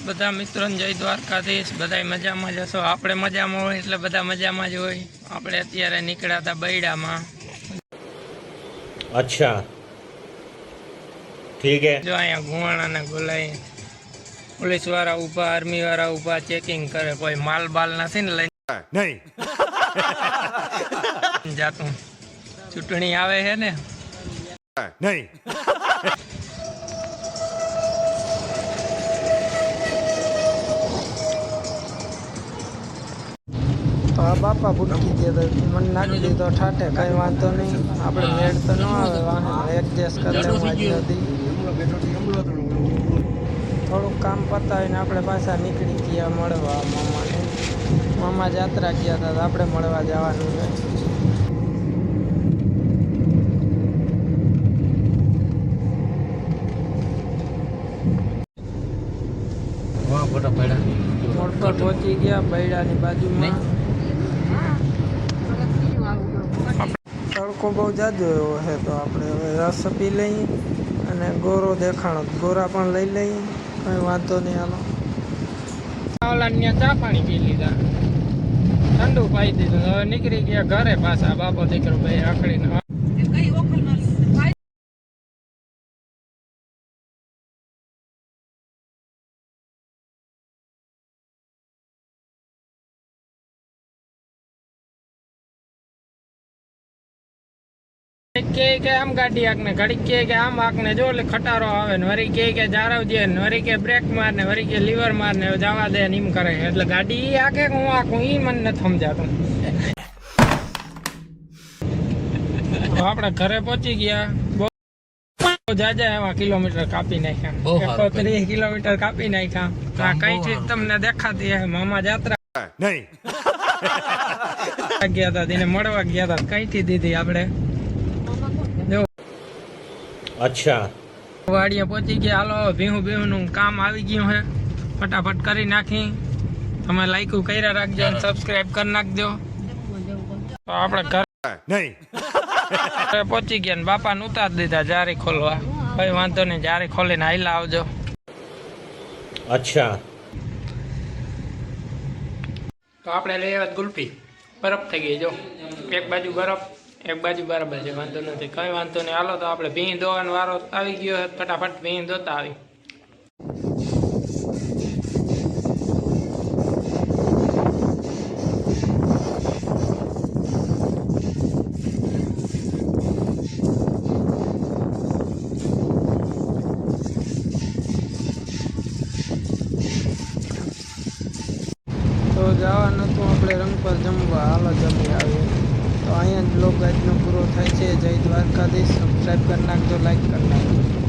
બધા મિત્રોને જય દ્વારકાધીશ। બધા મજામાં જ હશો। આપણે મજામાં હોય એટલે બધા મજામાં જ હોય। આપણે અત્યારે નીકળ્યા હતા બૈડામાં। अच्छा ठीक है। જો અહીંયા ઘુવાણાને બોલાય, પોલીસ વાળા ઊભા, આર્મી વાળા ઊભા, ચેકિંગ કરે। કોઈ માલ બાલ નથી ને લઈને नहीं જાતું। ચૂંટણી આવે છે ને, नहीं તો આ બાપા ભૂટકી ગયા તો મને નાખી દીધો ઠાઠે। કઈ વાંધો નહીં, આપણે મેળ તો ન આવે, વાહન એડજસ્ટ કરી લેવું આજ સુધી। થોડુંક કામ પતાવીને આપણે પાછા નીકળી ગયા મળવા મામાને। મામા જાત્રા ગયા હતા, આપણે મળવા જવાનું છે। મોડ પર પહોંચી ગયા બૈડાની બાજુમાં। તડકો બહુ જાજો એવો છે, તો આપણે હવે રસ પી લઈએ અને ગોરો દેખાણો ગોરા પણ લઈ લઈએ, કંઈ વાંધો નહીં। હાલો ઓલા ચા પાણી પી લીધા, ઠંડુ પાઈ દીધું, હવે નીકળી ગયા ઘરે પાછા બાપો દીકરો બે આખડીને। કે આમ ગાડી આંકને, ઘડી કે આમ આંકને, જો એટલે ખટારો આવે ને, વરી કે જારવ દે ને, વરી કે બ્રેક માર ને, વરી કે લીવર માર ને, જવા દે ને એમ કરે। એટલે ગાડી ઈ આંકે કે હું આંકું ઈ મને નથી સમજાતું। આપણે ઘરે પહોંચી ગયા, બહુ જાજા એવા કિલોમીટર કાપી નાખ્યા, 130 કિલોમીટર કાપી નાખ્યા। કઈ ચીજ તમને દેખાતી હે? મામા જાત્રા नहीं ગયા હતા, તેને મળવા ગયા હતા, કઈ થી દીધી આપણે। अच्छा વાડીએ પહોંચી ગયા। હાલો ભીહું નું કામ આવી ગયું છે, ફટાફટ કરી નાખી। તમે લાઈક કર્યા રાખજો અને સબસ્ક્રાઇબ કરી નાખજો। તો આપણે नहीं ઘરે પહોંચી ગયા ને બાપાને ઉતાર દીધા જારી ખોલવા। કઈ વાંધો નહીં, જારી ખોલીને હાઈલા આવજો। अच्छा તો આપણે લઈ આવ્યા ગુલ્ફી, બરફ થઈ ગઈ જો, એક બાજુ બરફ એક બાજુ બરાબર છે, વાંધો નથી, કઈ વાંધો નહીં। હાલો તો આપણે ભીં ધોવાનો વારો આવી ગયો, ફટાફટ ભીં ધોતા આવી। તો જવાનું હતું આપણે રંગ પર જમવા, હાલો જમી આવીએ। તો અહીંયા જ બ્લોગ આજનો પૂરો થાય છે। જય દ્વારકાધીશ। સબસ્ક્રાઈબ કરી નાખજો, લાઈક કરી નાખજો।